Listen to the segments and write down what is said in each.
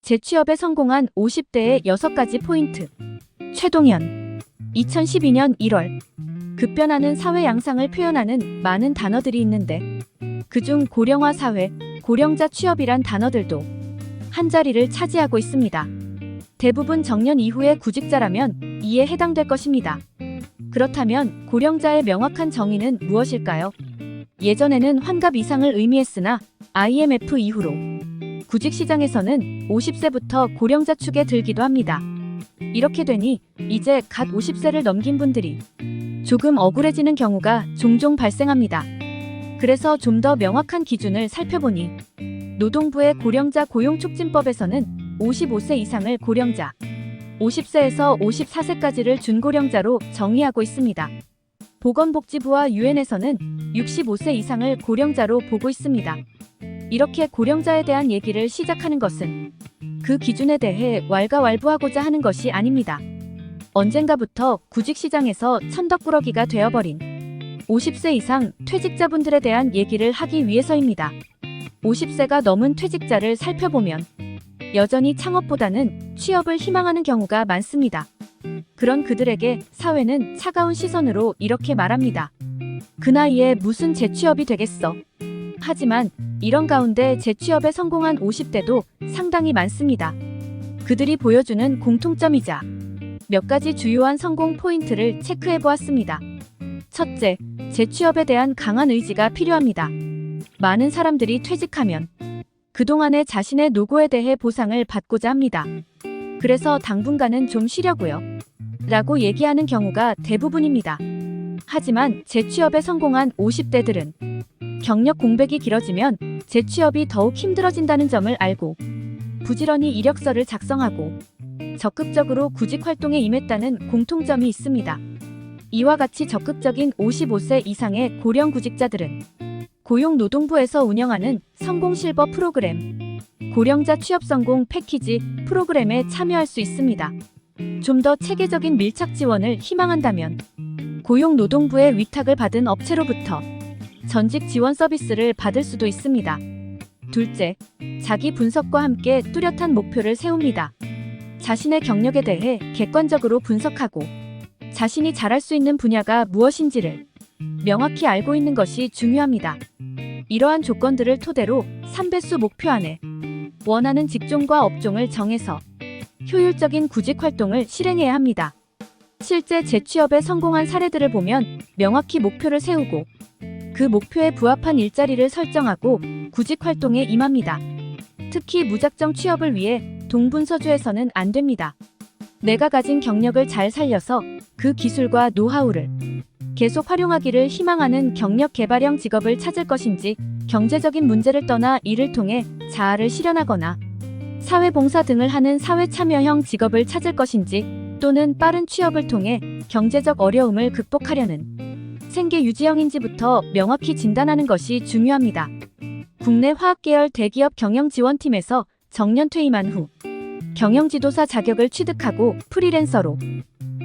재취업에 성공한 50대의 6가지 포인트. 최동현. 2012년 1월. 급변하는 사회 양상을 표현하는 많은 단어들이 있는데 그중 고령화 사회, 고령자 취업이란 단어들도 한자리를 차지하고 있습니다. 대부분 정년 이후의 구직자라면 이에 해당될 것입니다. 그렇다면 고령자의 명확한 정의는 무엇일까요? 예전에는 환갑 이상을 의미했으나 IMF 이후로 구직시장에서는 50세부터 고령자 축에 들기도 합니다. 이렇게 되니 이제 갓 50세를 넘긴 분들이 조금 억울해지는 경우가 종종 발생합니다. 그래서 좀 더 명확한 기준을 살펴보니 노동부의 고령자 고용촉진법에서는 55세 이상을 고령자, 50세에서 54세까지를 준고령자로 정의하고 있습니다. 보건복지부와 유엔에서는 65세 이상을 고령자로 보고 있습니다. 이렇게 고령자에 대한 얘기를 시작하는 것은 그 기준에 대해 왈가왈부하고자 하는 것이 아닙니다. 언젠가부터 구직시장에서 천덕꾸러기가 되어버린 50세 이상 퇴직자분들에 대한 얘기를 하기 위해서입니다. 50세가 넘은 퇴직자를 살펴보면 여전히 창업보다는 취업을 희망하는 경우가 많습니다. 그런 그들에게 사회는 차가운 시선으로 이렇게 말합니다. 그 나이에 무슨 재취업이 되겠어. 하지만 이런 가운데 재취업에 성공한 50대도 상당히 많습니다. 그들이 보여주는 공통점이자 몇 가지 주요한 성공 포인트를 체크해 보았습니다. 첫째, 재취업에 대한 강한 의지가 필요합니다. 많은 사람들이 퇴직하면 그동안의 자신의 노고에 대해 보상을 받고자 합니다. 그래서 당분간은 좀 쉬려고요. 라고 얘기하는 경우가 대부분입니다. 하지만 재취업에 성공한 50대들은 경력 공백이 길어지면 재취업이 더욱 힘들어진다는 점을 알고 부지런히 이력서를 작성하고 적극적으로 구직 활동에 임했다는 공통점이 있습니다. 이와 같이 적극적인 55세 이상의 고령 구직자들은 고용노동부에서 운영하는 성공실버 프로그램, 고령자 취업 성공 패키지 프로그램에 참여할 수 있습니다. 좀 더 체계적인 밀착 지원을 희망한다면 고용노동부의 위탁을 받은 업체로부터 전직 지원 서비스를 받을 수도 있습니다. 둘째, 자기 분석과 함께 뚜렷한 목표를 세웁니다. 자신의 경력에 대해 객관적으로 분석하고 자신이 잘할 수 있는 분야가 무엇인지를 명확히 알고 있는 것이 중요합니다. 이러한 조건들을 토대로 3배수 목표 안에 원하는 직종과 업종을 정해서 효율적인 구직 활동을 실행해야 합니다. 실제 재취업에 성공한 사례들을 보면 명확히 목표를 세우고 그 목표에 부합한 일자리를 설정하고 구직 활동에 임합니다. 특히 무작정 취업을 위해 동분서주해서는 안 됩니다. 내가 가진 경력을 잘 살려서 그 기술과 노하우를 계속 활용하기를 희망하는 경력 개발형 직업을 찾을 것인지, 경제적인 문제를 떠나 이를 통해 자아를 실현하거나 사회봉사 등을 하는 사회참여형 직업을 찾을 것인지, 또는 빠른 취업을 통해 경제적 어려움을 극복하려는 생계 유지형인지부터 명확히 진단하는 것이 중요합니다. 국내 화학계열 대기업 경영지원팀에서 정년 퇴임한 후 경영지도사 자격을 취득하고 프리랜서로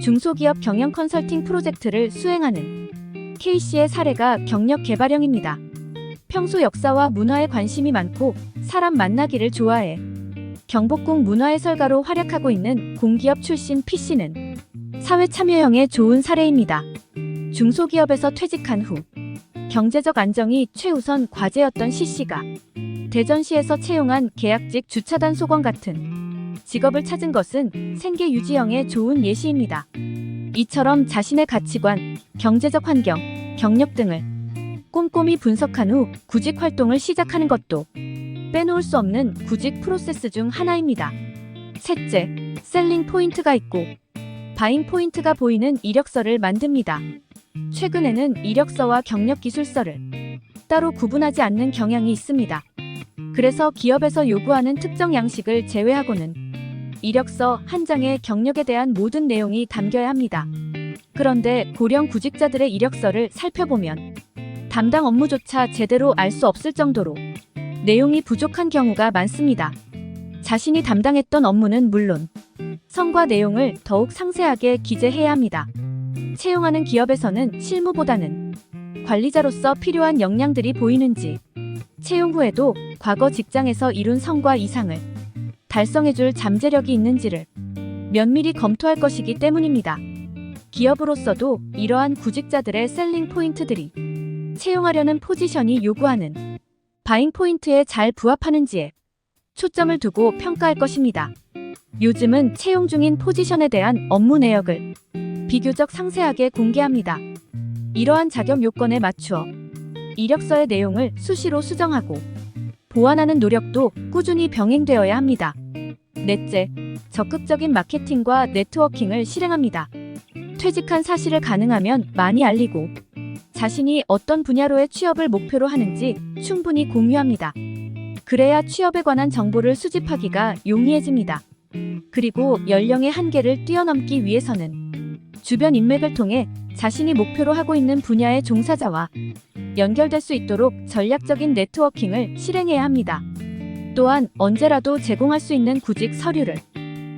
중소기업 경영 컨설팅 프로젝트를 수행하는 K씨의 사례가 경력 개발형입니다. 평소 역사와 문화에 관심이 많고 사람 만나기를 좋아해 경복궁 문화해설가로 활약하고 있는 공기업 출신 P씨는 사회참여형의 좋은 사례입니다. 중소기업에서 퇴직한 후 경제적 안정이 최우선 과제였던 C씨가 대전시에서 채용한 계약직 주차단 소건 같은 직업을 찾은 것은 생계 유지형의 좋은 예시입니다. 이처럼 자신의 가치관, 경제적 환경, 경력 등을 꼼꼼히 분석한 후 구직 활동을 시작하는 것도 빼놓을 수 없는 구직 프로세스 중 하나입니다. 셋째, 셀링 포인트가 있고 바잉 포인트가 보이는 이력서를 만듭니다. 최근에는 이력서와 경력 기술서를 따로 구분하지 않는 경향이 있습니다. 그래서 기업에서 요구하는 특정 양식을 제외하고는 이력서 한 장에 경력에 대한 모든 내용이 담겨야 합니다. 그런데 고령 구직자들의 이력서를 살펴보면 담당 업무조차 제대로 알 수 없을 정도로 내용이 부족한 경우가 많습니다. 자신이 담당했던 업무는 물론 성과 내용을 더욱 상세하게 기재해야 합니다. 채용하는 기업에서는 실무보다는 관리자로서 필요한 역량들이 보이는지, 채용 후에도 과거 직장에서 이룬 성과 이상을 달성해줄 잠재력이 있는지를 면밀히 검토할 것이기 때문입니다. 기업으로서도 이러한 구직자들의 셀링 포인트들이 채용하려는 포지션이 요구하는 바잉 포인트에 잘 부합하는지에 초점을 두고 평가할 것입니다. 요즘은 채용 중인 포지션에 대한 업무 내역을 비교적 상세하게 공개합니다. 이러한 자격 요건에 맞추어 이력서의 내용을 수시로 수정하고 보완하는 노력도 꾸준히 병행되어야 합니다. 넷째, 적극적인 마케팅과 네트워킹을 실행합니다. 퇴직한 사실을 가능하면 많이 알리고 자신이 어떤 분야로의 취업을 목표로 하는지 충분히 공유합니다. 그래야 취업에 관한 정보를 수집하기가 용이해집니다. 그리고 연령의 한계를 뛰어넘기 위해서는 주변 인맥을 통해 자신이 목표로 하고 있는 분야의 종사자와 연결될 수 있도록 전략적인 네트워킹을 실행해야 합니다. 또한 언제라도 제공할 수 있는 구직 서류를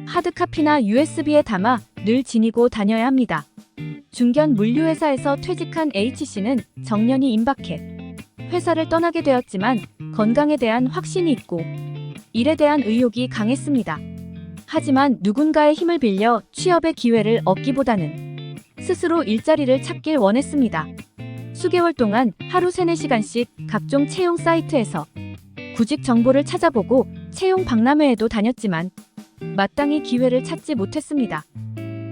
하드카피나 USB에 담아 늘 지니고 다녀야 합니다. 중견 물류회사에서 퇴직한 H씨는 정년이 임박해 회사를 떠나게 되었지만 건강에 대한 확신이 있고 일에 대한 의욕이 강했습니다. 하지만 누군가의 힘을 빌려 취업의 기회를 얻기보다는 스스로 일자리를 찾길 원했습니다. 수개월 동안 하루 3-4시간씩 각종 채용 사이트에서 구직 정보를 찾아보고 채용 박람회에도 다녔지만 마땅히 기회를 찾지 못했습니다.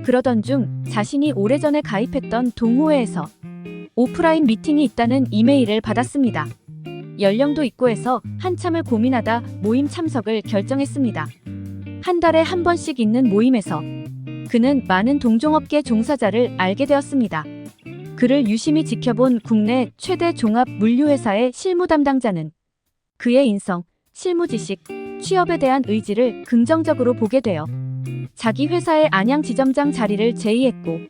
그러던 중 자신이 오래전에 가입했던 동호회에서 오프라인 미팅이 있다는 이메일을 받았습니다. 연령도 있고 해서 한참을 고민하다 모임 참석을 결정했습니다. 한 달에 한 번씩 있는 모임에서 그는 많은 동종업계 종사자를 알게 되었습니다. 그를 유심히 지켜본 국내 최대 종합 물류회사의 실무 담당자는 그의 인성, 실무 지식, 취업에 대한 의지를 긍정적으로 보게 되어 자기 회사의 안양 지점장 자리를 제의했고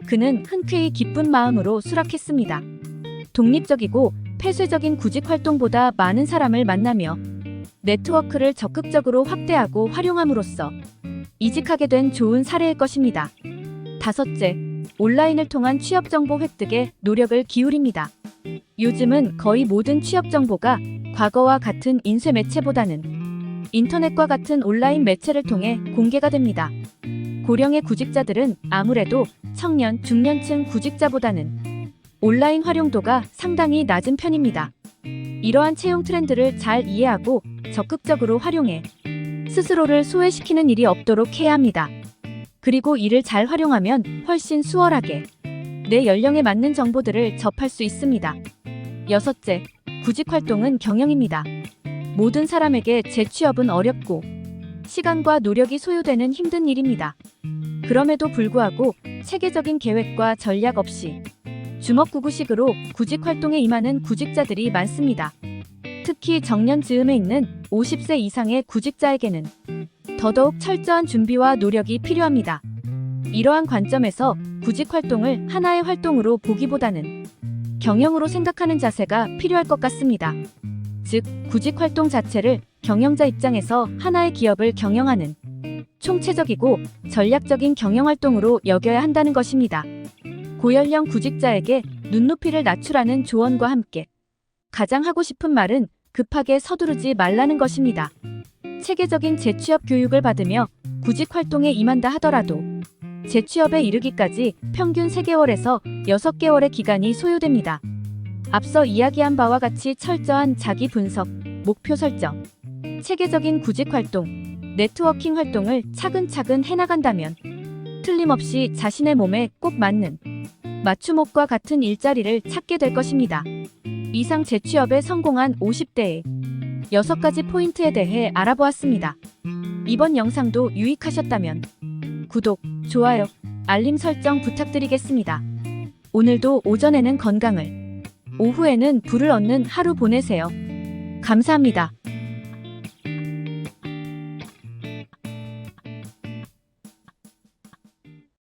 그는 흔쾌히 기쁜 마음으로 수락했습니다. 독립적이고 폐쇄적인 구직 활동보다 많은 사람을 만나며 네트워크를 적극적으로 확대하고 활용함으로써 이직하게 된 좋은 사례일 것입니다. 다섯째, 온라인을 통한 취업 정보 획득에 노력을 기울입니다. 요즘은 거의 모든 취업 정보가 과거와 같은 인쇄 매체보다는 인터넷과 같은 온라인 매체를 통해 공개가 됩니다. 고령의 구직자들은 아무래도 청년, 중년층 구직자보다는 온라인 활용도가 상당히 낮은 편입니다. 이러한 채용 트렌드를 잘 이해하고 적극적으로 활용해 스스로를 소외시키는 일이 없도록 해야 합니다. 그리고 이를 잘 활용하면 훨씬 수월하게 내 연령에 맞는 정보들을 접할 수 있습니다. 여섯째, 구직 활동은 경영입니다. 모든 사람에게 재취업은 어렵고 시간과 노력이 소요되는 힘든 일입니다. 그럼에도 불구하고 체계적인 계획과 전략 없이 주먹구구식으로 구직 활동에 임하는 구직자들이 많습니다. 특히 정년 즈음에 있는 50세 이상의 구직자에게는 더더욱 철저한 준비와 노력이 필요합니다. 이러한 관점에서 구직 활동을 하나의 활동으로 보기보다는 경영으로 생각하는 자세가 필요할 것 같습니다. 즉, 구직 활동 자체를 경영자 입장에서 하나의 기업을 경영하는 총체적이고 전략적인 경영 활동으로 여겨야 한다는 것입니다. 고연령 구직자에게 눈높이를 낮추라는 조언과 함께 가장 하고 싶은 말은 급하게 서두르지 말라는 것입니다. 체계적인 재취업 교육을 받으며 구직 활동에 임한다 하더라도 재취업에 이르기까지 평균 3개월에서 6개월의 기간이 소요됩니다. 앞서 이야기한 바와 같이 철저한 자기 분석, 목표 설정, 체계적인 구직 활동, 네트워킹 활동을 차근차근 해나간다면 틀림없이 자신의 몸에 꼭 맞는 맞춤옷과 같은 일자리를 찾게 될 것입니다. 이상 재취업에 성공한 50대의 6가지 포인트에 대해 알아보았습니다. 이번 영상도 유익하셨다면 구독, 좋아요, 알림 설정 부탁드리겠습니다. 오늘도 오전에는 건강을, 오후에는 부를 얻는 하루 보내세요. 감사합니다.